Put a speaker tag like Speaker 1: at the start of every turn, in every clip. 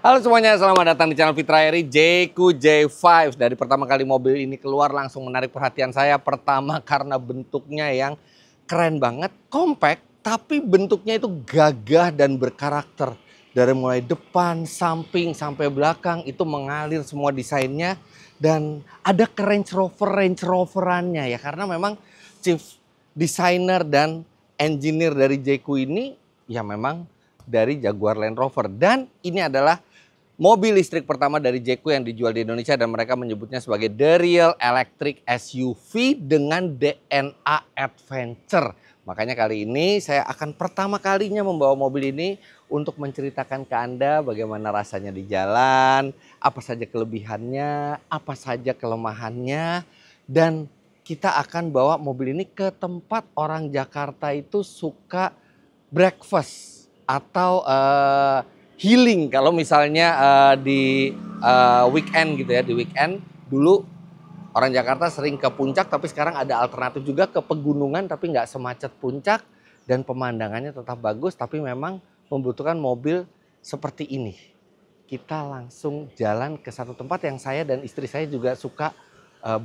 Speaker 1: Halo semuanya, selamat datang di channel Fitra Eri Jayco J5. Dari pertama kali mobil ini keluar langsung menarik perhatian saya. Pertama karena bentuknya yang keren banget, compact, tapi bentuknya itu gagah dan berkarakter. Dari mulai depan, samping, sampai belakang itu mengalir semua desainnya. Dan ada ke Range Roverannya ya, karena memang chief designer dan engineer dari Jayco ini ya memang dari Jaguar Land Rover. Dan ini adalah mobil listrik pertama dari Jayco yang dijual di Indonesia dan mereka menyebutnya sebagai The Real Electric SUV dengan DNA Adventure. Makanya kali ini saya akan pertama kalinya membawa mobil ini untuk menceritakan ke Anda bagaimana rasanya di jalan, apa saja kelebihannya, apa saja kelemahannya, dan kita akan bawa mobil ini ke tempat orang Jakarta itu suka breakfast atau healing. Kalau misalnya di weekend gitu ya, di weekend dulu orang Jakarta sering ke puncak, tapi sekarang ada alternatif juga ke pegunungan tapi nggak semacet puncak dan pemandangannya tetap bagus, tapi memang membutuhkan mobil seperti ini. Kita langsung jalan ke satu tempat yang saya dan istri saya juga suka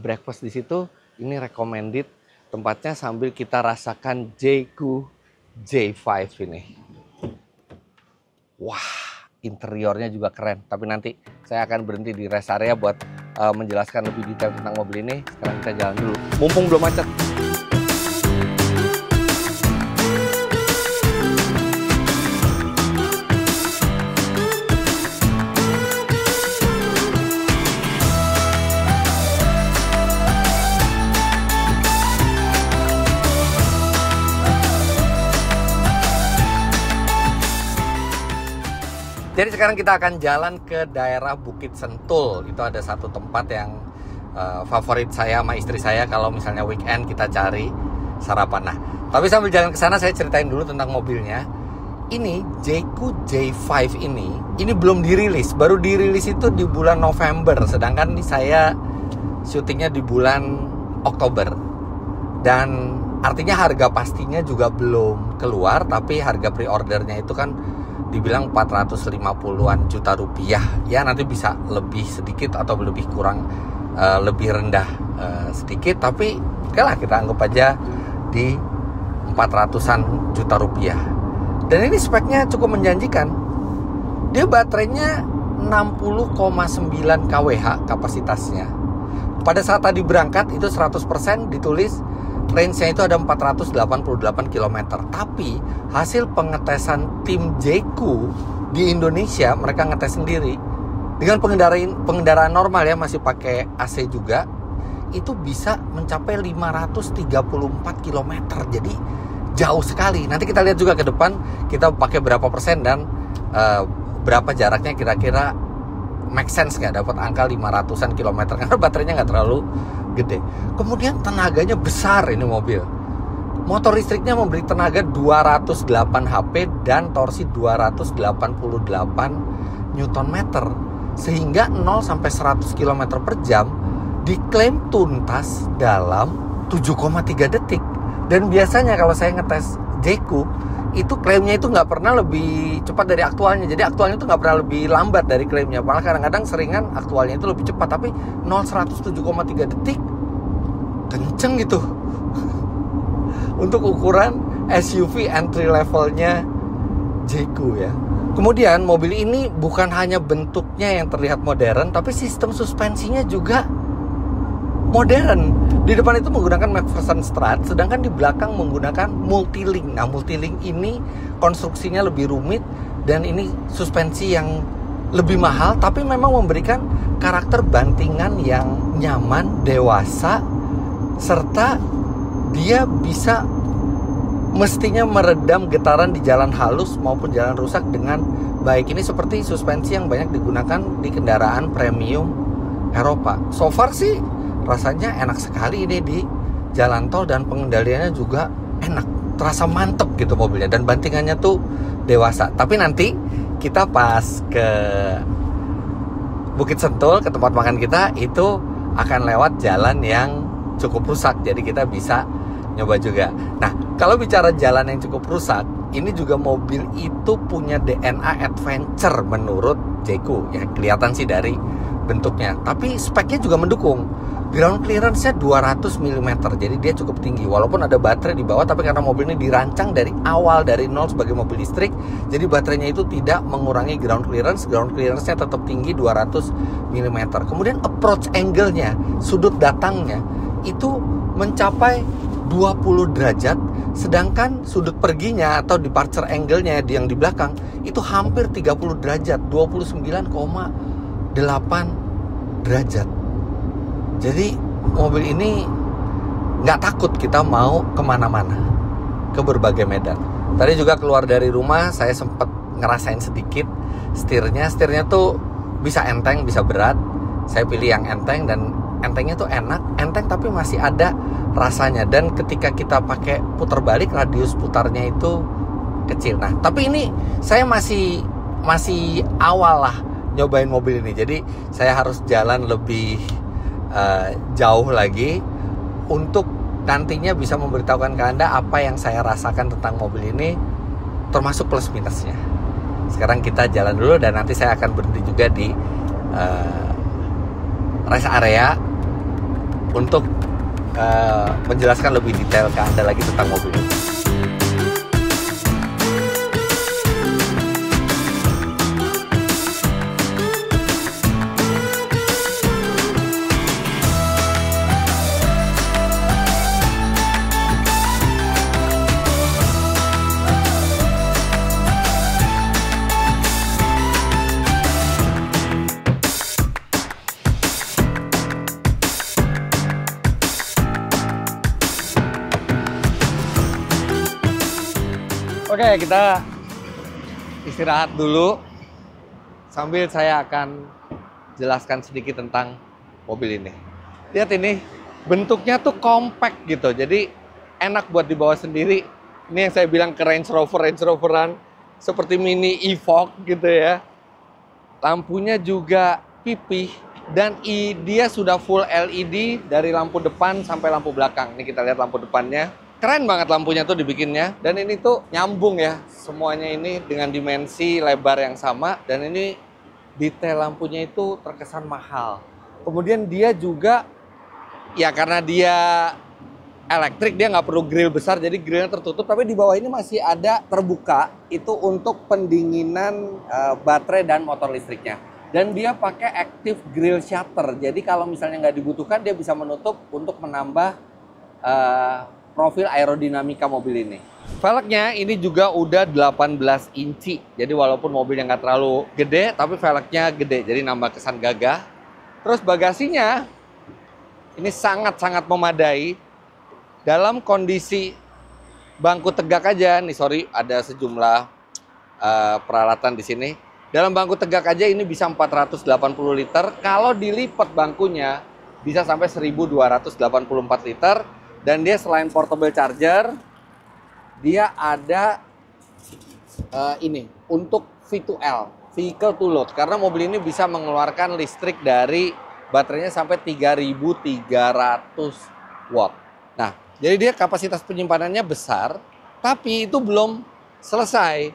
Speaker 1: breakfast di situ. Ini recommended tempatnya sambil kita rasakan Jayco J5 ini. Wah, interiornya juga keren. Tapi nanti saya akan berhenti di rest area buat menjelaskan lebih detail tentang mobil ini. Sekarang kita jalan dulu, mumpung belum macet. Jadi sekarang kita akan jalan ke daerah Bukit Sentul. Itu ada satu tempat yang favorit saya sama istri saya kalau misalnya weekend kita cari sarapan. Nah, tapi sambil jalan ke sana saya ceritain dulu tentang mobilnya. Ini Jayco J5 ini belum dirilis. Baru dirilis itu di bulan November, sedangkan saya syutingnya di bulan Oktober. Dan artinya harga pastinya juga belum keluar, tapi harga pre-ordernya itu kan dibilang 450-an juta rupiah. Ya nanti bisa lebih sedikit atau lebih kurang, lebih rendah sedikit. Tapi oke lah, kita anggap aja di 400-an juta rupiah. Dan ini speknya cukup menjanjikan. Dia baterainya 60,9 kWh kapasitasnya. Pada saat tadi berangkat itu 100% ditulis range-nya itu ada 488 km. Tapi hasil pengetesan tim Jayco di Indonesia, mereka ngetes sendiri dengan pengendaraan normal ya, masih pakai AC juga, itu bisa mencapai 534 km. Jadi jauh sekali. Nanti kita lihat juga ke depan kita pakai berapa persen dan berapa jaraknya kira-kira make sense nggak dapat angka 500-an kilometer karena baterainya nggak terlalu gede. Kemudian tenaganya besar ini mobil. Motor listriknya memberi tenaga 208 HP dan torsi 288 Nm. Sehingga 0 sampai 100 km per jam diklaim tuntas dalam 7,3 detik. Dan biasanya kalau saya ngetes Jayco itu klaimnya itu nggak pernah lebih cepat dari aktualnya. Jadi aktualnya itu nggak pernah lebih lambat dari klaimnya. Malah kadang-kadang seringan aktualnya itu lebih cepat. Tapi 0-100 7,3 detik kenceng gitu. Untuk ukuran SUV entry levelnya Jayco ya. Kemudian mobil ini bukan hanya bentuknya yang terlihat modern, tapi sistem suspensinya juga modern. Di depan itu menggunakan McPherson Strut, sedangkan di belakang menggunakan Multilink. Nah, Multilink ini konstruksinya lebih rumit dan ini suspensi yang lebih mahal, tapi memang memberikan karakter bantingan yang nyaman, dewasa, serta dia bisa mestinya meredam getaran di jalan halus maupun jalan rusak dengan baik. Ini seperti suspensi yang banyak digunakan di kendaraan premium Eropa. So far sih rasanya enak sekali ini di jalan tol dan pengendaliannya juga enak, terasa mantep gitu mobilnya dan bantingannya tuh dewasa. Tapi nanti kita pas ke Bukit Sentul, ke tempat makan kita, itu akan lewat jalan yang cukup rusak, jadi kita bisa nyoba juga. Nah, kalau bicara jalan yang cukup rusak, ini juga mobil itu punya DNA adventure menurut Jayco ya, kelihatan sih dari bentuknya. Tapi speknya juga mendukung. Ground clearance-nya 200 mm, jadi dia cukup tinggi. Walaupun ada baterai di bawah, tapi karena mobil ini dirancang dari awal, dari nol sebagai mobil listrik, jadi baterainya itu tidak mengurangi ground clearance. Ground clearance-nya tetap tinggi 200 mm. Kemudian approach angle-nya, sudut datangnya, itu mencapai 20 derajat, sedangkan sudut perginya atau departure angle-nya yang di belakang itu hampir 30 derajat, 29,8 derajat. Jadi mobil ini nggak takut kita mau kemana-mana, ke berbagai medan. Tadi juga keluar dari rumah, saya sempat ngerasain sedikit setirnya tuh bisa enteng, bisa berat. Saya pilih yang enteng, dan entengnya tuh enak, enteng tapi masih ada rasanya. Dan ketika kita pakai putar balik, radius putarnya itu kecil. Nah, tapi ini saya masih awal lah nyobain mobil ini. Jadi saya harus jalan lebih jauh lagi untuk nantinya bisa memberitahukan ke Anda apa yang saya rasakan tentang mobil ini, termasuk plus minusnya. Sekarang kita jalan dulu, dan nanti saya akan berhenti juga di rest area untuk menjelaskan lebih detail ke Anda lagi tentang mobil ini. Oke, kita istirahat dulu sambil saya akan jelaskan sedikit tentang mobil ini. Lihat ini, bentuknya tuh compact gitu, jadi enak buat dibawa sendiri. Ini yang saya bilang ke Range Roveran seperti mini Evoque gitu ya. Lampunya juga pipih, dan dia sudah full LED dari lampu depan sampai lampu belakang. Ini kita lihat lampu depannya. Keren banget lampunya tuh dibikinnya, dan ini tuh nyambung ya, semuanya ini dengan dimensi lebar yang sama, dan ini detail lampunya itu terkesan mahal. Kemudian dia juga, ya karena dia elektrik, dia nggak perlu grill besar, jadi grillnya tertutup, tapi di bawah ini masih ada terbuka, itu untuk pendinginan baterai dan motor listriknya. Dan dia pakai active grill shutter, jadi kalau misalnya nggak dibutuhkan, dia bisa menutup untuk menambah profil aerodinamika mobil ini. Velgnya ini juga udah 18 inci. Jadi walaupun mobilnya nggak terlalu gede, tapi velgnya gede. Jadi nambah kesan gagah. Terus bagasinya ini sangat-sangat memadai. Dalam kondisi bangku tegak aja, nih sorry ada sejumlah peralatan di sini. Dalam bangku tegak aja ini bisa 480 liter. Kalau dilipat bangkunya bisa sampai 1284 liter. Dan dia selain portable charger, dia ada ini untuk V2L, vehicle to load. Karena mobil ini bisa mengeluarkan listrik dari baterainya sampai 3.300 watt. Nah, jadi dia kapasitas penyimpanannya besar, tapi itu belum selesai.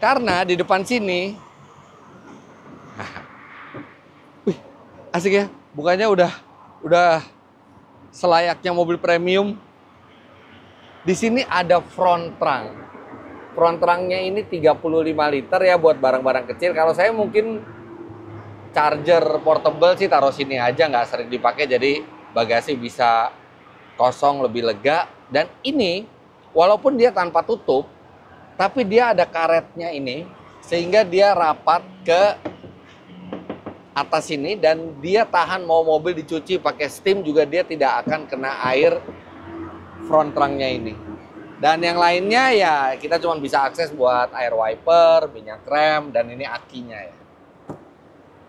Speaker 1: Karena di depan sini, wih, asik ya. Bukannya udah selayaknya mobil premium. Di sini ada front trunk. Front trunknya ini 35 liter ya buat barang-barang kecil. Kalau saya mungkin charger portable sih taruh sini aja, nggak sering dipakai, jadi bagasi bisa kosong, lebih lega. Dan ini walaupun dia tanpa tutup, tapi dia ada karetnya ini sehingga dia rapat ke atas ini, dan dia tahan mau mobil dicuci pakai steam juga dia tidak akan kena air front trunknya ini. Dan yang lainnya ya kita cuma bisa akses buat air wiper, minyak rem, dan ini akinya ya.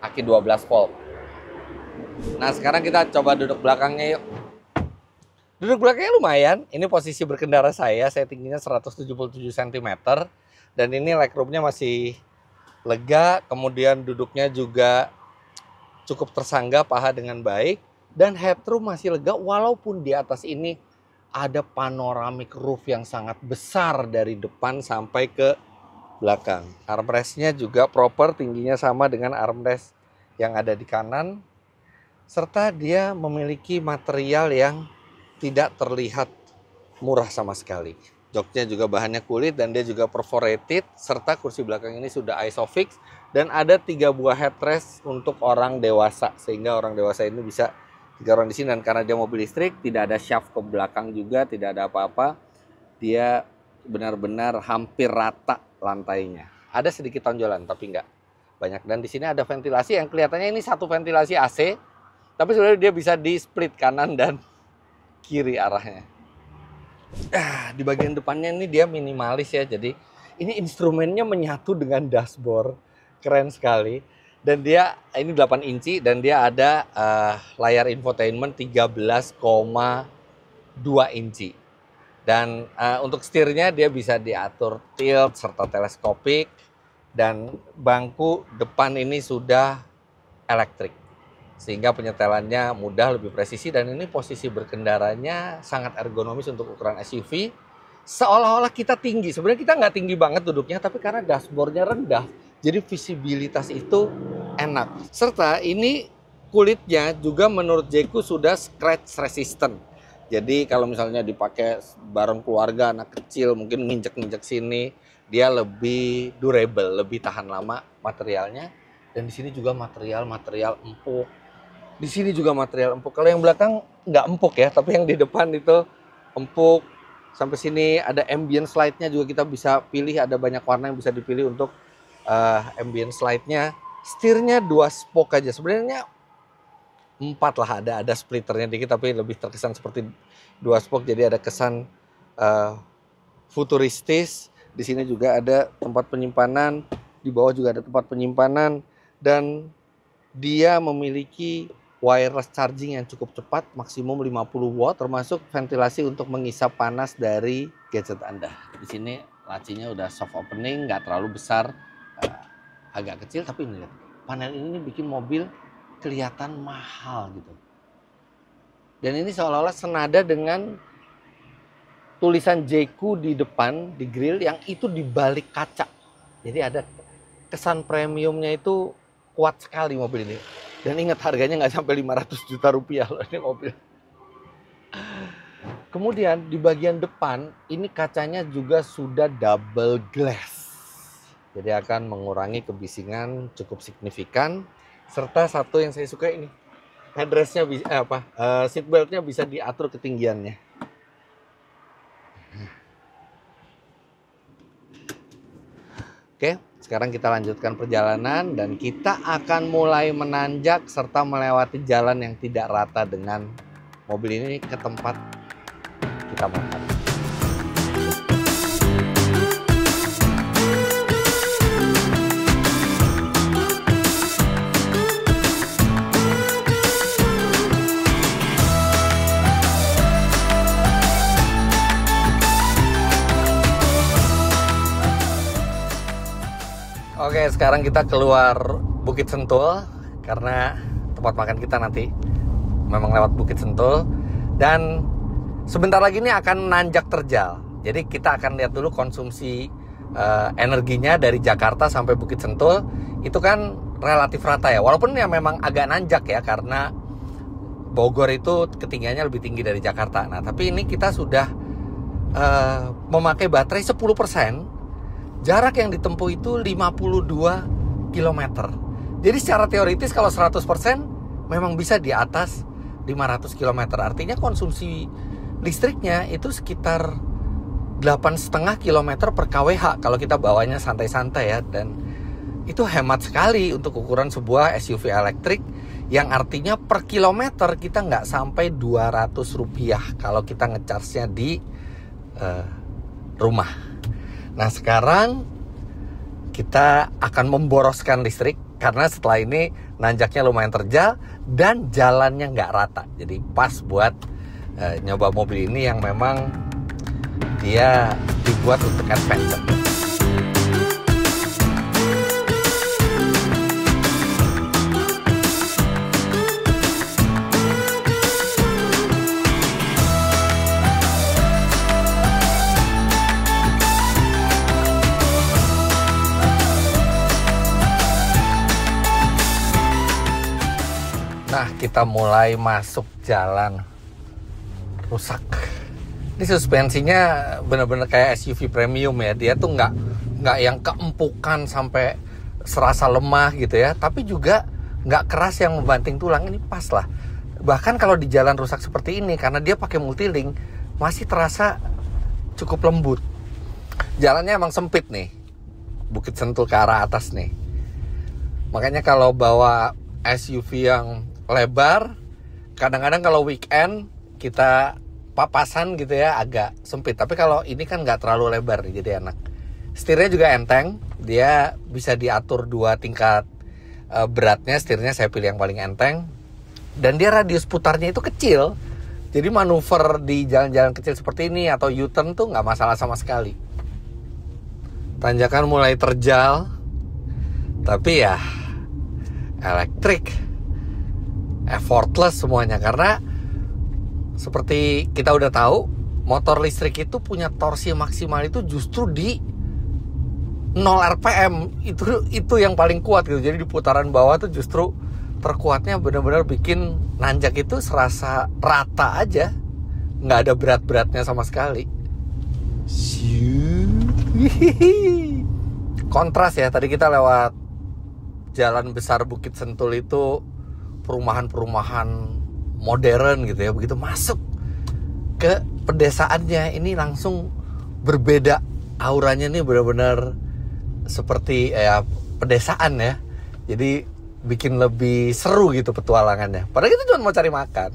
Speaker 1: Aki 12 volt. Nah, sekarang kita coba duduk belakangnya yuk. Duduk belakangnya lumayan. Ini posisi berkendara saya tingginya 177 cm, dan ini legroomnya masih lega, kemudian duduknya juga cukup tersangga paha dengan baik, dan headroom masih lega walaupun di atas ini ada panoramic roof yang sangat besar dari depan sampai ke belakang. Armrestnya juga proper, tingginya sama dengan armrest yang ada di kanan. Serta dia memiliki material yang tidak terlihat murah sama sekali. Joknya juga bahannya kulit dan dia juga perforated. Serta kursi belakang ini sudah isofix. Dan ada 3 buah headrest untuk orang dewasa. Sehingga orang dewasa ini bisa 3 orang di sini. Dan karena dia mobil listrik, tidak ada shaft ke belakang juga, tidak ada apa-apa. Dia benar-benar hampir rata lantainya. Ada sedikit tonjolan tapi enggak banyak. Dan di sini ada ventilasi yang kelihatannya ini satu ventilasi AC, tapi sebenarnya dia bisa di split kanan dan kiri arahnya. Di bagian depannya ini dia minimalis ya. Jadi ini instrumennya menyatu dengan dashboard. Keren sekali. Dan dia ini 8 inci dan dia ada layar infotainment 13,2 inci. Dan untuk setirnya dia bisa diatur tilt serta teleskopik. Dan bangku depan ini sudah elektrik. Sehingga penyetelannya mudah, lebih presisi. Dan ini posisi berkendaranya sangat ergonomis untuk ukuran SUV. Seolah-olah kita tinggi. Sebenarnya kita nggak tinggi banget duduknya. Tapi karena dashboardnya rendah, jadi visibilitas itu enak. Serta ini kulitnya juga menurut Jayco sudah scratch resistant. Jadi kalau misalnya dipakai bareng keluarga, anak kecil mungkin nginjek-nginjek sini, dia lebih durable, lebih tahan lama materialnya. Dan di sini juga material empuk. Di sini juga material empuk. Kalau yang belakang nggak empuk ya, tapi yang di depan itu empuk. Sampai sini ada ambient slide-nya juga kita bisa pilih, ada banyak warna yang bisa dipilih untuk ambient slide-nya. Setirnya 2 spoke aja. Sebenarnya 4 lah, ada splitternya dikit tapi lebih terkesan seperti 2 spoke, jadi ada kesan futuristis. Di sini juga ada tempat penyimpanan, di bawah juga ada tempat penyimpanan, dan dia memiliki wireless charging yang cukup cepat, maksimum 50 watt, termasuk ventilasi untuk mengisap panas dari gadget Anda. Di sini lacinya udah soft opening, nggak terlalu besar, agak kecil, tapi ini lihat, panel ini bikin mobil kelihatan mahal gitu. Dan ini seolah-olah senada dengan tulisan Jayco di depan, di grill, yang itu di balik kaca. Jadi ada kesan premiumnya itu kuat sekali mobil ini. Dan ingat, harganya nggak sampai 500 juta rupiah loh ini mobil. Kemudian di bagian depan, ini kacanya juga sudah double glass. Jadi akan mengurangi kebisingan cukup signifikan. Serta satu yang saya suka ini, headrestnya bisa seatbeltnya bisa diatur ketinggiannya. Oke, sekarang kita lanjutkan perjalanan dan kita akan mulai menanjak serta melewati jalan yang tidak rata dengan mobil ini ke tempat kita mau. Oke, sekarang kita keluar Bukit Sentul karena tempat makan kita nanti memang lewat Bukit Sentul, dan sebentar lagi ini akan nanjak terjal. Jadi kita akan lihat dulu konsumsi energinya dari Jakarta sampai Bukit Sentul itu kan relatif rata ya, walaupun ya memang agak nanjak ya karena Bogor itu ketinggiannya lebih tinggi dari Jakarta. Nah, tapi ini kita sudah memakai baterai 10%. Jarak yang ditempuh itu 52 km. Jadi secara teoritis kalau 100% memang bisa di atas 500 km. Artinya konsumsi listriknya itu sekitar 8,5 km per kWh kalau kita bawanya santai-santai ya. Dan itu hemat sekali untuk ukuran sebuah SUV elektrik, yang artinya per kilometer kita nggak sampai 200 rupiah kalau kita ngecharge-nya di rumah. Nah, sekarang kita akan memboroskan listrik karena setelah ini nanjaknya lumayan terjal dan jalannya nggak rata. Jadi pas buat nyoba mobil ini yang memang dia dibuat untuk adventure. Nah, kita mulai masuk jalan rusak. Ini suspensinya bener-bener kayak SUV premium ya. Dia tuh nggak yang keempukan sampai serasa lemah gitu ya. Tapi juga nggak keras yang membanting tulang. Ini pas lah. Bahkan kalau di jalan rusak seperti ini, karena dia pakai multilink, masih terasa cukup lembut. Jalannya emang sempit nih, Bukit Sentul ke arah atas nih. Makanya kalau bawa SUV yang lebar, kadang-kadang kalau weekend kita papasan gitu ya, agak sempit. Tapi kalau ini kan nggak terlalu lebar nih, jadi enak. Setirnya juga enteng, dia bisa diatur 2 tingkat beratnya. Setirnya saya pilih yang paling enteng, dan dia radius putarnya itu kecil. Jadi manuver di jalan-jalan kecil seperti ini atau U-turn tuh nggak masalah sama sekali. Tanjakan mulai terjal, tapi ya elektrik, effortless semuanya. Karena seperti kita udah tahu, motor listrik itu punya torsi maksimal itu justru di 0 RPM. Itu yang paling kuat gitu. Jadi di putaran bawah tuh justru terkuatnya benar-benar bikin nanjak itu serasa rata aja, nggak ada berat-beratnya sama sekali. Kontras ya, tadi kita lewat jalan besar Bukit Sentul itu perumahan-perumahan modern gitu ya. Begitu masuk ke pedesaannya, ini langsung berbeda. Auranya nih benar-benar seperti ya pedesaan ya. Jadi bikin lebih seru gitu petualangannya. Padahal kita cuma mau cari makan.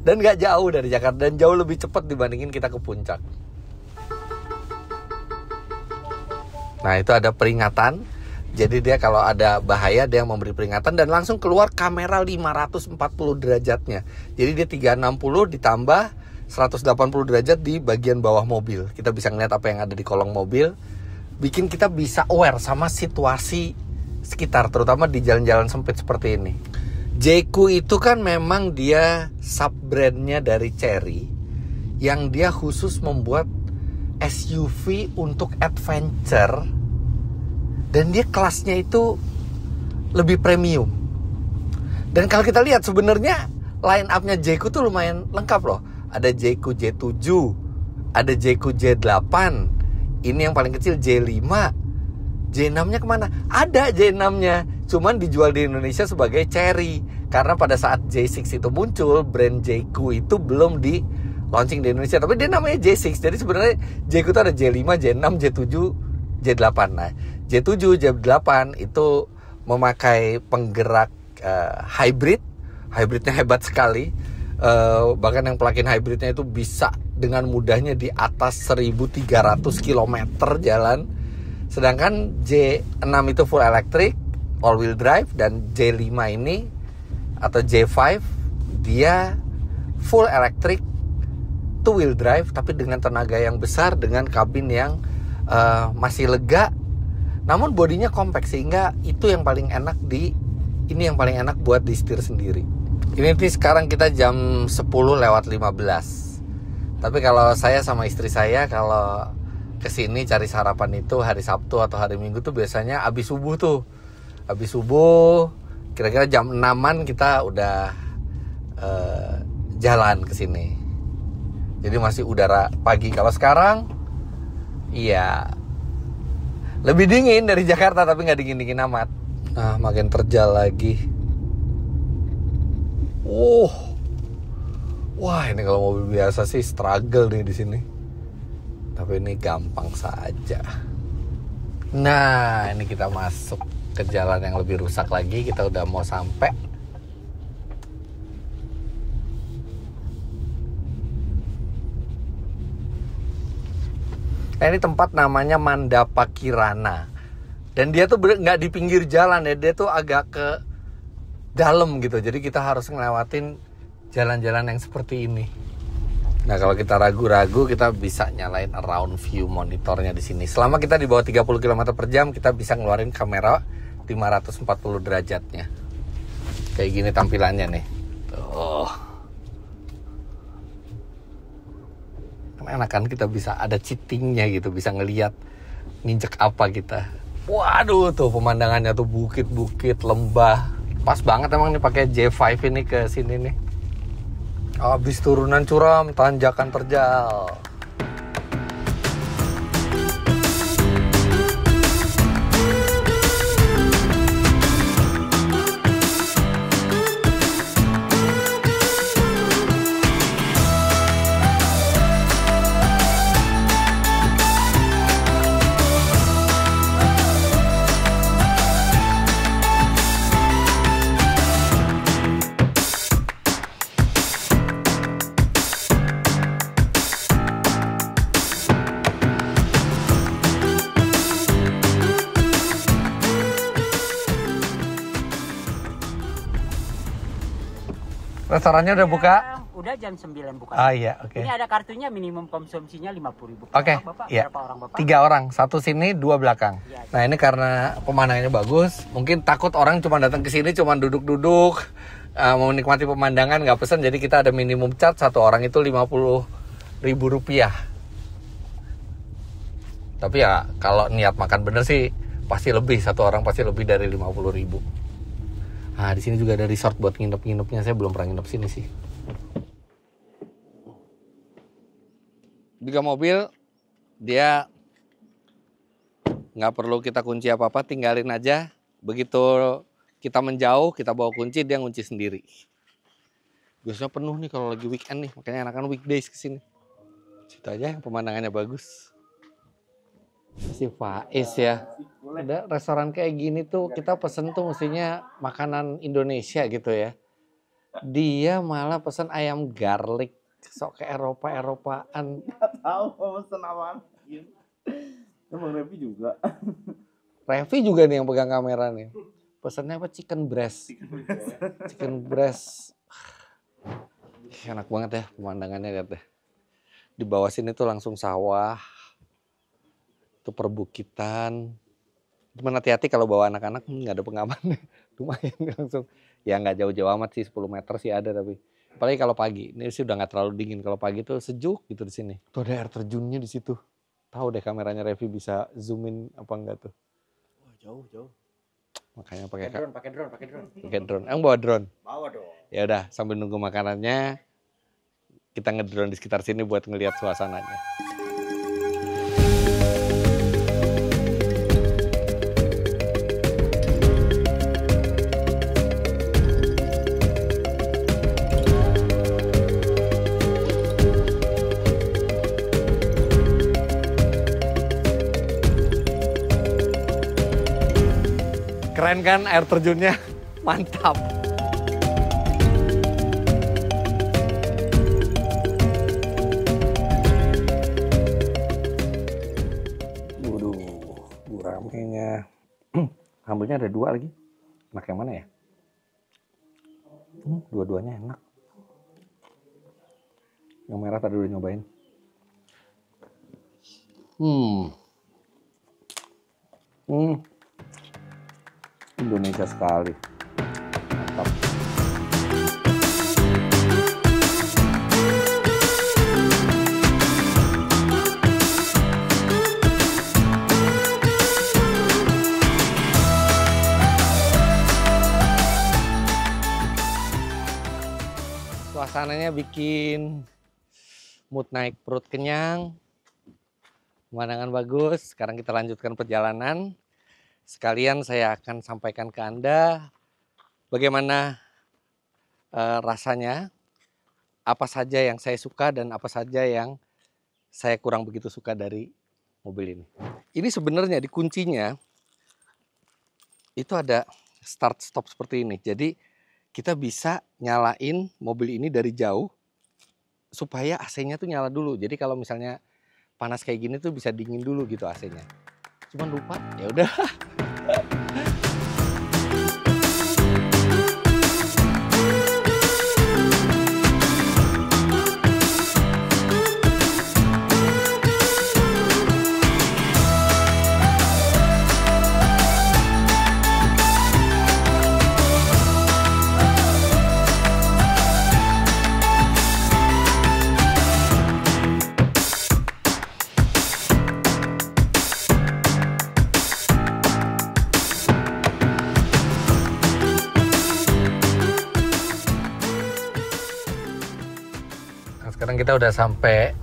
Speaker 1: Dan gak jauh dari Jakarta, dan jauh lebih cepat dibandingin kita ke puncak. Nah, itu ada peringatan. Jadi dia kalau ada bahaya, dia memberi peringatan, dan langsung keluar kamera 540 derajatnya. Jadi dia 360 ditambah 180 derajat di bagian bawah mobil. Kita bisa ngeliat apa yang ada di kolong mobil. Bikin kita bisa aware sama situasi sekitar, terutama di jalan-jalan sempit seperti ini. Jayco itu kan memang dia sub-brandnya dari Chery, yang dia khusus membuat SUV untuk adventure, dan dia kelasnya itu lebih premium. Dan kalau kita lihat sebenarnya line up-nya Jayco tuh lumayan lengkap loh. Ada Jayco J7, ada Jayco J8, ini yang paling kecil J5. J6-nya kemana? Ada J6-nya, cuman dijual di Indonesia sebagai Chery. Karena pada saat J6 itu muncul, brand Jayco itu belum di launching di Indonesia, tapi dia namanya J6. Jadi sebenarnya Jayco itu ada J5, J6, J7, J8. Nah, J7, J8 itu memakai penggerak hybrid. Hybridnya hebat sekali. Bahkan yang plug-in hybridnya itu bisa dengan mudahnya di atas 1.300 km jalan. Sedangkan J6 itu full electric, all wheel drive, dan J5 ini atau J5 dia full electric, two wheel drive, tapi dengan tenaga yang besar, dengan kabin yang masih lega, namun bodinya compact, sehingga itu yang paling enak ini yang paling enak buat di setir sendiri. Ini sekarang kita jam 10:15. Tapi kalau saya sama istri saya kalau kesini cari sarapan itu hari Sabtu atau hari Minggu tuh biasanya abis subuh tuh. Abis subuh kira-kira jam 6-an kita udah jalan ke sini. Jadi masih udara pagi. Kalau sekarang iya lebih dingin dari Jakarta, tapi nggak dingin-dingin amat. Nah, makin terjal lagi. Wah, ini kalau mobil biasa sih struggle nih di sini. Tapi ini gampang saja. Nah, ini kita masuk ke jalan yang lebih rusak lagi. Kita udah mau sampai. Nah, ini tempat namanya Mandapa Kirana. Dan dia tuh nggak di pinggir jalan ya. Dia tuh agak ke dalam gitu. Jadi kita harus ngelewatin jalan-jalan yang seperti ini. Nah, kalau kita ragu-ragu, kita bisa nyalain around view monitornya di sini. Selama kita di bawah 30 km per jam, kita bisa ngeluarin kamera 540 derajatnya. Kayak gini tampilannya nih. Tuh. Enak kan, kita bisa ada cheatingnya gitu, bisa ngelihat nginjek apa kita. Waduh, tuh pemandangannya tuh bukit-bukit, lembah. Pas banget emang nih pakai J5 ini ke sini nih. Habis turunan curam, tanjakan terjal. Restorannya udah buka?
Speaker 2: Udah jam 9 buka.
Speaker 1: Ah iya, oke.
Speaker 2: Ini ada kartunya minimum konsumsinya 50.000.
Speaker 1: Oke,
Speaker 2: Bapak,
Speaker 1: iya.
Speaker 2: berapa orang Bapak?
Speaker 1: 3 orang, 1 sini, 2 belakang.
Speaker 2: Iya.
Speaker 1: Nah ini karena pemandangannya bagus, mungkin takut orang cuma datang ke sini cuma duduk-duduk, mau menikmati pemandangan nggak pesen, jadi kita ada minimum charge 1 orang itu Rp50.000. Tapi ya kalau niat makan bener sih pasti lebih, 1 orang pasti lebih dari 50.000. Nah di sini juga ada resort buat nginep-nginepnya, saya belum pernah nginep sini sih. 3 mobil, dia nggak perlu kita kunci apa-apa, tinggalin aja. Begitu kita menjauh, kita bawa kunci, dia ngunci sendiri. Biasanya penuh nih kalau lagi weekend nih, makanya anak-anak weekdays kesini. Situ aja yang pemandangannya bagus. Si Faiz ya. Ada restoran kayak gini tuh kita pesen tuh mestinya makanan Indonesia gitu ya. Dia malah pesen ayam garlic, sok ke Eropa-Eropaan.
Speaker 3: Nggak tahu mau pesen apaan. Emang Revi juga.
Speaker 1: Revi juga nih yang pegang kamera nih. Pesennya apa? Chicken breast. Chicken breast. Enak banget ya pemandangannya, lihat deh. Di bawah sini tuh langsung sawah. Itu perbukitan. Cuman hati-hati kalau bawa anak-anak, nggak ada pengaman. Lumayan langsung. Ya nggak jauh-jauh amat sih, 10 meter sih ada tapi. Apalagi kalau pagi, ini sih udah nggak terlalu dingin. Kalau pagi tuh sejuk gitu di sini. Tuh ada air terjunnya di situ. Tahu deh kameranya Revi bisa zoom in apa enggak tuh.
Speaker 3: Wah, jauh.
Speaker 1: Makanya pakai
Speaker 3: Pakai drone.
Speaker 1: Emang bawa drone?
Speaker 3: Bawa dong.
Speaker 1: Ya udah, sambil nunggu makanannya kita ngedrone di sekitar sini buat ngelihat suasananya. Keren kan air terjunnya? Mantap. Waduh, guramenya. Sambelnya ada 2 lagi. Enak yang mana ya? Dua-duanya enak. Yang merah tadi udah nyobain. Indonesia sekali. Mantap. Suasananya bikin mood naik, perut kenyang, pemandangan bagus. Sekarang kita lanjutkan perjalanan. Sekalian saya akan sampaikan ke Anda bagaimana rasanya, apa saja yang saya suka dan apa saja yang saya kurang begitu suka dari mobil ini. Ini sebenarnya di kuncinya itu ada start stop seperti ini. Jadi kita bisa nyalain mobil ini dari jauh supaya AC-nya tuh nyala dulu. Jadi kalau misalnya panas kayak gini tuh bisa dingin dulu gitu AC-nya. Cuman lupa, ya udah. kita udah sampai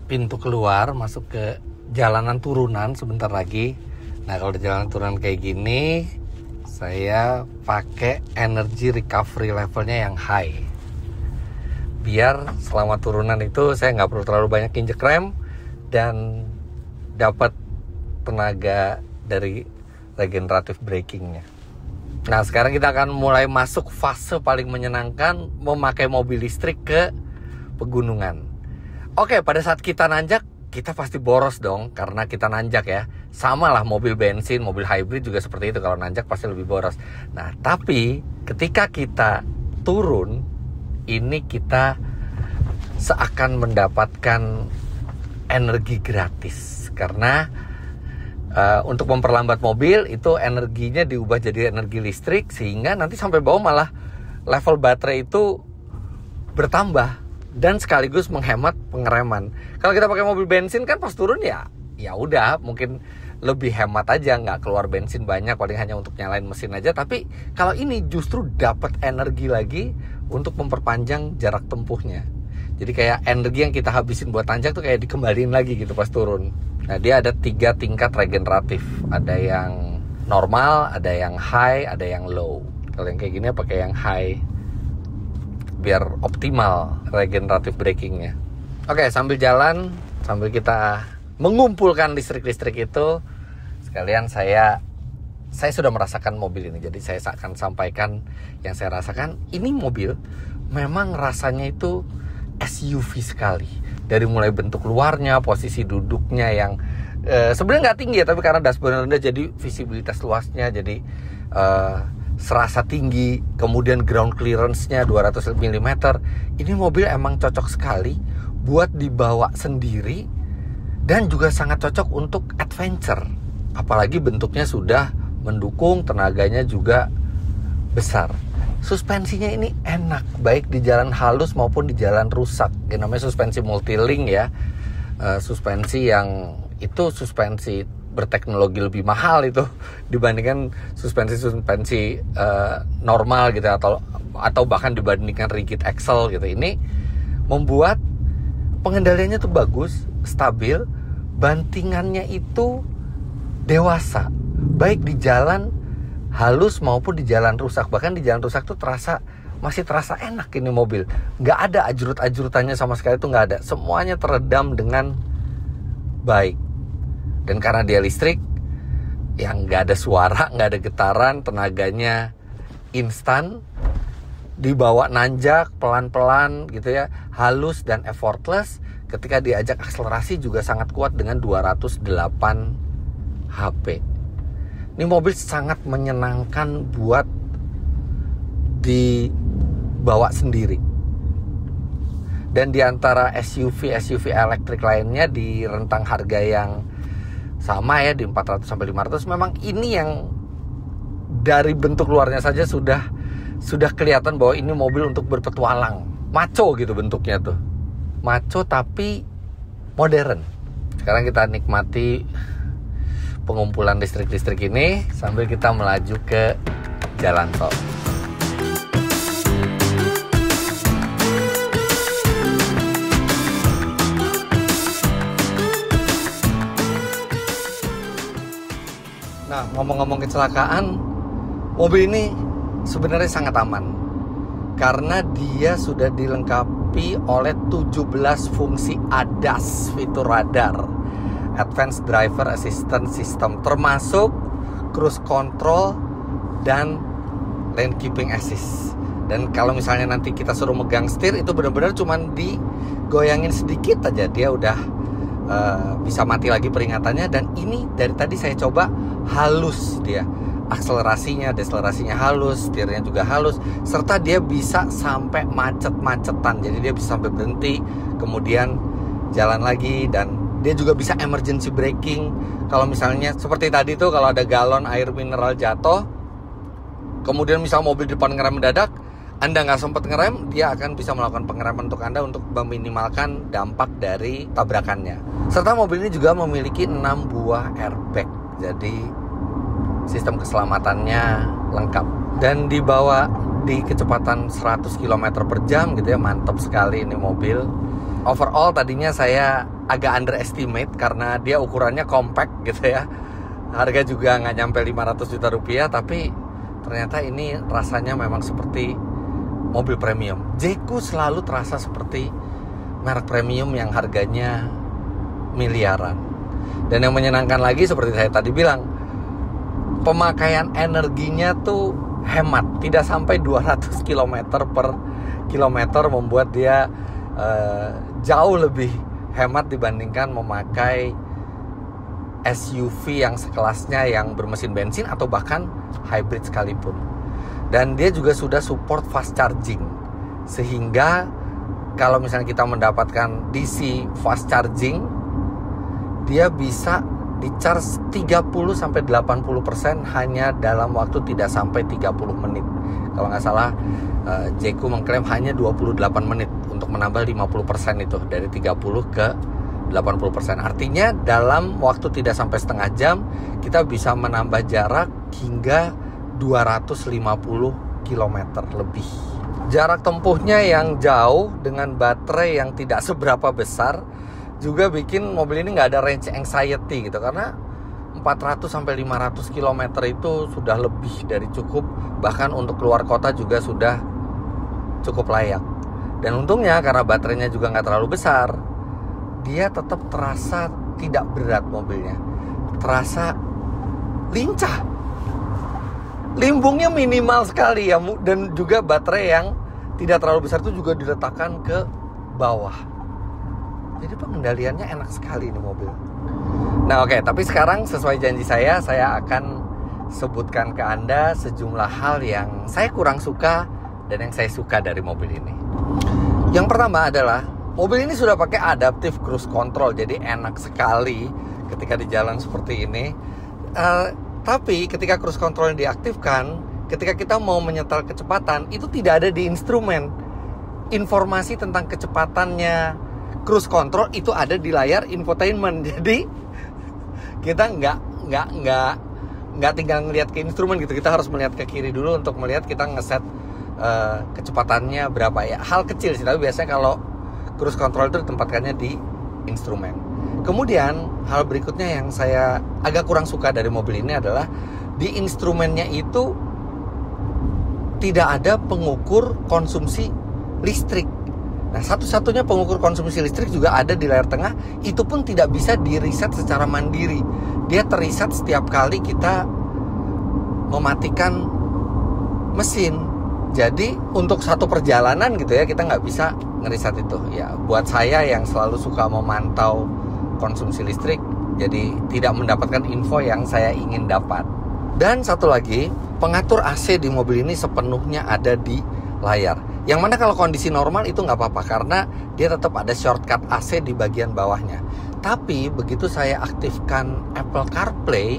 Speaker 1: pintu keluar, masuk ke jalanan turunan sebentar lagi. Nah, kalau di jalanan turunan kayak gini, saya pakai energy recovery levelnya yang high. Biar selama turunan itu saya nggak perlu terlalu banyak injek rem dan dapat tenaga dari regenerative brakingnya. Nah, sekarang kita akan mulai masuk fase paling menyenangkan, memakai mobil listrik ke pegunungan. Oke, pada saat kita nanjak, kita pasti boros dong, karena kita nanjak ya. Sama lah mobil bensin, mobil hybrid juga seperti itu, kalau nanjak pasti lebih boros. Nah, tapi ketika kita turun, ini kita seakan mendapatkan energi gratis. Karena untuk memperlambat mobil, itu energinya diubah jadi energi listrik, sehingga nanti sampai bawah malah level baterai itu bertambah. Dan sekaligus menghemat pengereman. Kalau kita pakai mobil bensin kan pas turun ya udah mungkin lebih hemat aja, nggak keluar bensin banyak, paling hanya untuk nyalain mesin aja. Tapi kalau ini justru dapat energi lagi untuk memperpanjang jarak tempuhnya. Jadi kayak energi yang kita habisin buat tanjak tuh kayak dikembaliin lagi gitu pas turun. Nah, dia ada 3 tingkat regeneratif. Ada yang normal, ada yang high, ada yang low. Kalau yang kayak gini pakai yang high biar optimal regenerative brakingnya. Oke, sambil jalan, sambil kita mengumpulkan listrik-listrik itu, sekalian saya sudah merasakan mobil ini. Jadi saya akan sampaikan yang saya rasakan. Ini mobil memang rasanya itu SUV sekali. Dari mulai bentuk luarnya, posisi duduknya yang sebenarnya nggak tinggi ya, tapi karena dashboard rendah jadi visibilitas luasnya jadi serasa tinggi, kemudian ground clearance-nya 200 mm. Ini mobil emang cocok sekali buat dibawa sendiri dan juga sangat cocok untuk adventure. Apalagi bentuknya sudah mendukung, tenaganya juga besar. Suspensinya ini enak, baik di jalan halus maupun di jalan rusak. Yang namanya suspensi multilink ya. Suspensi yang itu suspensi berteknologi lebih mahal itu dibandingkan suspensi normal gitu, atau bahkan dibandingkan rigid axle gitu. Ini membuat pengendaliannya tuh bagus, stabil, bantingannya itu dewasa, baik di jalan halus maupun di jalan rusak. Bahkan di jalan rusak tuh masih terasa enak ini mobil. Nggak ada ajrut-ajrutannya sama sekali, tuh nggak ada. Semuanya teredam dengan baik. Dan karena dia listrik, yang nggak ada suara, nggak ada getaran, tenaganya instan, dibawa nanjak pelan-pelan gitu ya, halus dan effortless. Ketika diajak akselerasi juga sangat kuat dengan 208 HP. Ini mobil sangat menyenangkan buat dibawa sendiri. Dan di antara SUV elektrik lainnya di rentang harga yang sama ya, di 400 sampai 500, memang ini yang dari bentuk luarnya saja sudah kelihatan bahwa ini mobil untuk berpetualang. Maco gitu bentuknya tuh. Maco tapi modern. Sekarang kita nikmati pengumpulan listrik-listrik ini sambil kita melaju ke jalan tol. Nah, ngomong-ngomong kecelakaan, mobil ini sebenarnya sangat aman karena dia sudah dilengkapi oleh 17 fungsi ADAS, fitur radar, Advanced Driver Assistance System, termasuk cruise control dan lane keeping assist. Dan kalau misalnya nanti kita suruh megang setir, itu benar-benar cuman digoyangin sedikit aja dia udah bisa mati lagi peringatannya. Dan ini dari tadi saya coba halus dia, akselerasinya, deselerasinya halus, setirnya juga halus, serta dia bisa sampai macet-macetan. Jadi dia bisa sampai berhenti, kemudian jalan lagi, dan dia juga bisa emergency braking. Kalau misalnya seperti tadi tuh, kalau ada galon air mineral jatuh, kemudian misal mobil depan ngerem mendadak, Anda nggak sempat ngerem, dia akan bisa melakukan pengereman untuk Anda untuk meminimalkan dampak dari tabrakannya. Serta mobil ini juga memiliki 6 buah airbag. Jadi sistem keselamatannya lengkap. Dan dibawa di kecepatan 100 km per jam gitu ya, mantap sekali ini mobil. overall tadinya saya agak underestimate karena dia ukurannya compact gitu ya. Harga juga nggak nyampe 500 juta rupiah, tapi ternyata ini rasanya memang seperti mobil premium. Jeku selalu terasa seperti merek premium yang harganya miliaran. Dan yang menyenangkan lagi seperti saya tadi bilang, pemakaian energinya tuh hemat, tidak sampai 200 km per kilometer, membuat dia jauh lebih hemat dibandingkan memakai SUV yang sekelasnya yang bermesin bensin atau bahkan hybrid sekalipun. Dan dia juga sudah support fast charging, sehingga kalau misalnya kita mendapatkan DC fast charging, dia bisa di-charge 30-80% hanya dalam waktu tidak sampai 30 menit. Kalau nggak salah, Jeku mengklaim hanya 28 menit untuk menambah 50% itu, dari 30 ke 80%. Artinya dalam waktu tidak sampai setengah jam kita bisa menambah jarak hingga 250 km lebih. Jarak tempuhnya yang jauh dengan baterai yang tidak seberapa besar juga bikin mobil ini nggak ada range anxiety gitu, karena 400 sampai 500 km itu sudah lebih dari cukup, bahkan untuk keluar kota juga sudah cukup layak. Dan untungnya karena baterainya juga nggak terlalu besar, dia tetap terasa tidak berat mobilnya, terasa lincah, limbungnya minimal sekali ya, dan juga baterai yang tidak terlalu besar itu juga diletakkan ke bawah. Jadi pengendaliannya enak sekali ini mobil. Nah oke, tapi sekarang sesuai janji saya akan sebutkan ke Anda sejumlah hal yang saya kurang suka dan yang saya suka dari mobil ini. Yang pertama adalah mobil ini sudah pakai adaptive cruise control, jadi enak sekali ketika di jalan seperti ini. Tapi ketika cruise control diaktifkan, ketika kita mau menyetel kecepatan, itu tidak ada di instrumen. Informasi tentang kecepatannya cruise control itu ada di layar infotainment. Jadi kita nggak tinggal ngelihat ke instrumen gitu, kita harus melihat ke kiri dulu untuk melihat kita ngeset kecepatannya berapa ya. Hal kecil sih, tapi biasanya kalau cruise control itu ditempatkannya di instrumen. Kemudian hal berikutnya yang saya agak kurang suka dari mobil ini adalah di instrumennya itu tidak ada pengukur konsumsi listrik. Nah, satu-satunya pengukur konsumsi listrik juga ada di layar tengah, itu pun tidak bisa di-reset secara mandiri. Dia ter-reset setiap kali kita mematikan mesin. Jadi untuk satu perjalanan gitu ya, kita nggak bisa ngeriset itu. Ya, buat saya yang selalu suka memantau konsumsi listrik, jadi tidak mendapatkan info yang saya ingin dapat. Dan satu lagi, pengatur AC di mobil ini sepenuhnya ada di layar. Yang mana kalau kondisi normal itu nggak apa-apa, karena dia tetap ada shortcut AC di bagian bawahnya. Tapi begitu saya aktifkan Apple CarPlay,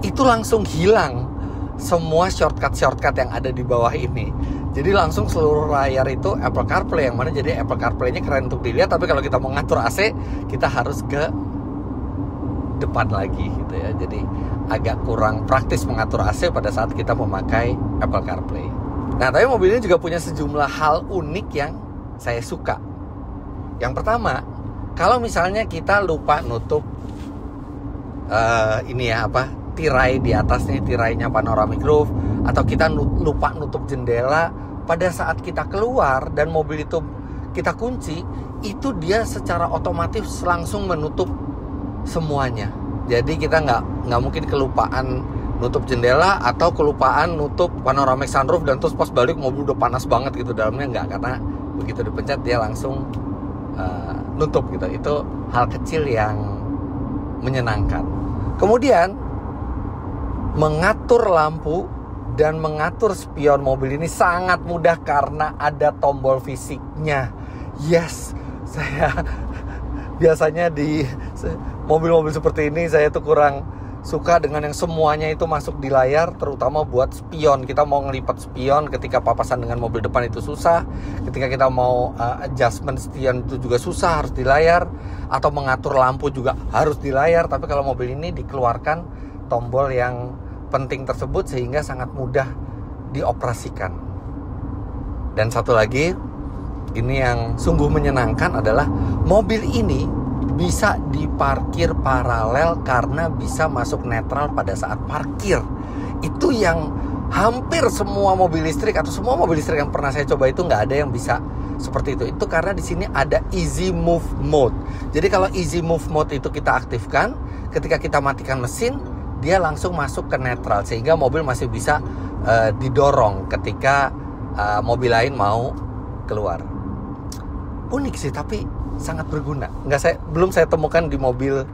Speaker 1: itu langsung hilang semua shortcut yang ada di bawah ini. Jadi langsung seluruh layar itu Apple CarPlay, yang mana jadi Apple CarPlay-nya keren untuk dilihat, tapi kalau kita mau ngatur AC, kita harus ke depan lagi gitu ya. Jadi agak kurang praktis mengatur AC pada saat kita memakai Apple CarPlay. Nah, tapi mobil ini juga punya sejumlah hal unik yang saya suka. Yang pertama, kalau misalnya kita lupa nutup tirai di atasnya, tirainya panoramic roof, atau kita lupa nutup jendela, pada saat kita keluar dan mobil itu kita kunci, itu dia secara otomatis langsung menutup semuanya. Jadi kita nggak mungkin kelupaan nutup jendela atau kelupaan nutup panoramic sunroof dan terus pas balik mobil udah panas banget gitu dalamnya, nggak, karena begitu dipencet dia langsung nutup gitu. Itu hal kecil yang menyenangkan. Kemudian mengatur lampu dan mengatur spion mobil ini sangat mudah karena ada tombol fisiknya. Yes, saya biasanya di mobil-mobil seperti ini saya tuh kurang suka dengan yang semuanya itu masuk di layar, terutama buat spion. Kita mau ngelipat spion ketika papasan dengan mobil depan itu susah. Ketika kita mau adjustment spion itu juga susah, harus di layar. Atau mengatur lampu juga harus di layar. Tapi kalau mobil ini dikeluarkan tombol yang penting tersebut sehingga sangat mudah dioperasikan. Dan satu lagi, ini yang sungguh menyenangkan adalah mobil ini bisa diparkir paralel karena bisa masuk netral pada saat parkir. Itu yang hampir semua mobil listrik atau semua mobil listrik yang pernah saya coba itu nggak ada yang bisa seperti itu. Itu karena di sini ada easy move mode. Jadi kalau easy move mode itu kita aktifkan, ketika kita matikan mesin, dia langsung masuk ke netral sehingga mobil masih bisa didorong ketika mobil lain mau keluar. Unik sih, tapi sangat berguna. Belum saya temukan di mobil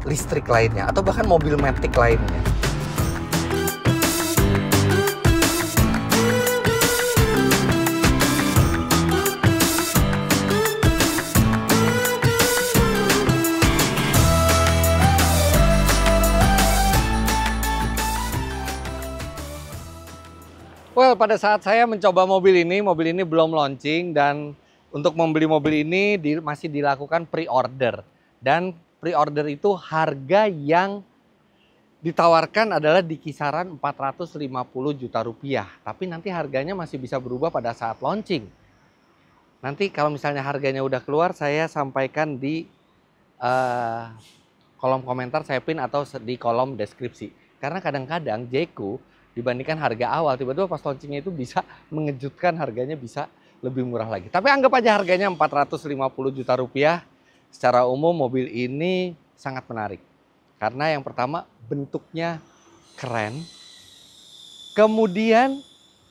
Speaker 1: listrik lainnya atau bahkan mobil matic lainnya. Well, pada saat saya mencoba mobil ini belum launching dan untuk membeli mobil ini masih dilakukan pre-order. Dan pre-order itu harga yang ditawarkan adalah di kisaran 450 juta rupiah. Tapi nanti harganya masih bisa berubah pada saat launching. Nanti kalau misalnya harganya udah keluar, saya sampaikan di kolom komentar, saya pin atau di kolom deskripsi. Karena kadang-kadang Jayco dibandingkan harga awal, tiba-tiba pas launchingnya itu bisa mengejutkan, harganya bisa lebih murah lagi. Tapi anggap aja harganya 450 juta rupiah. Secara umum mobil ini sangat menarik. Karena yang pertama bentuknya keren. Kemudian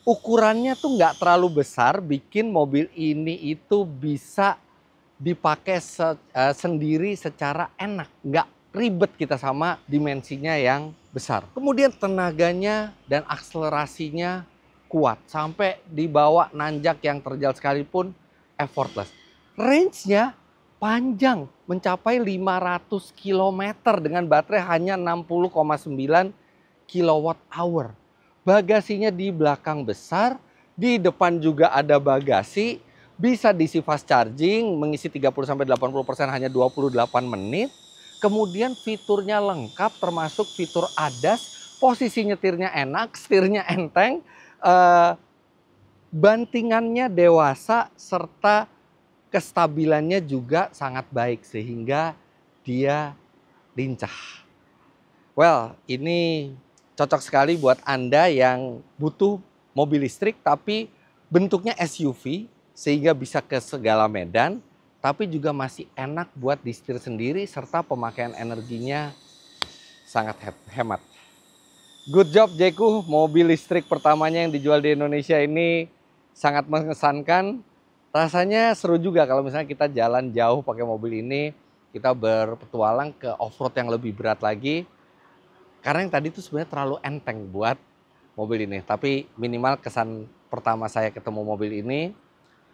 Speaker 1: ukurannya tuh nggak terlalu besar, bikin mobil ini itu bisa dipakai sendiri secara enak. Nggak ribet kita sama dimensinya yang besar. Kemudian tenaganya dan akselerasinya kuat. Sampai dibawa nanjak yang terjal sekalipun effortless. Range-nya panjang, mencapai 500 km dengan baterai hanya 60,9 kWh. Bagasinya di belakang besar, di depan juga ada bagasi, bisa diisi fast charging, mengisi 30-80% hanya 28 menit. Kemudian fiturnya lengkap termasuk fitur ADAS, posisi nyetirnya enak, setirnya enteng, bantingannya dewasa, serta kestabilannya juga sangat baik sehingga dia lincah. Well, ini cocok sekali buat Anda yang butuh mobil listrik tapi bentuknya SUV sehingga bisa ke segala medan, tapi juga masih enak buat disetir sendiri serta pemakaian energinya sangat hemat. Good job Jayco, mobil listrik pertamanya yang dijual di Indonesia ini sangat mengesankan. Rasanya seru juga kalau misalnya kita jalan jauh pakai mobil ini, kita berpetualang ke off-road yang lebih berat lagi. Karena yang tadi itu sebenarnya terlalu enteng buat mobil ini. Tapi minimal kesan pertama saya ketemu mobil ini,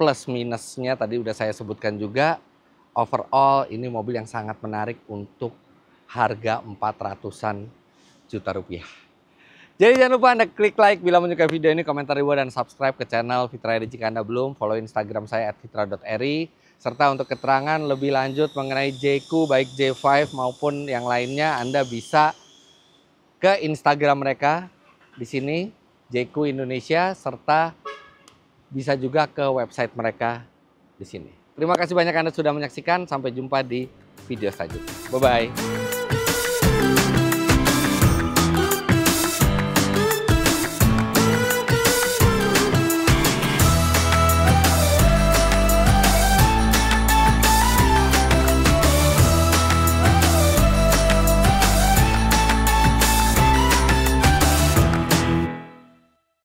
Speaker 1: plus minusnya tadi udah saya sebutkan juga. Overall ini mobil yang sangat menarik untuk harga 400-an juta rupiah. Jadi jangan lupa Anda klik like bila menyukai video ini, komentar ribuan dan subscribe ke channel Fitra Eri jika Anda belum. Follow Instagram saya @fitra.eri. Serta untuk keterangan lebih lanjut mengenai Jayco baik J5 maupun yang lainnya, Anda bisa ke Instagram mereka di sini Jayco Indonesia, serta bisa juga ke website mereka di sini. Terima kasih banyak Anda sudah menyaksikan. Sampai jumpa di video selanjutnya. Bye-bye.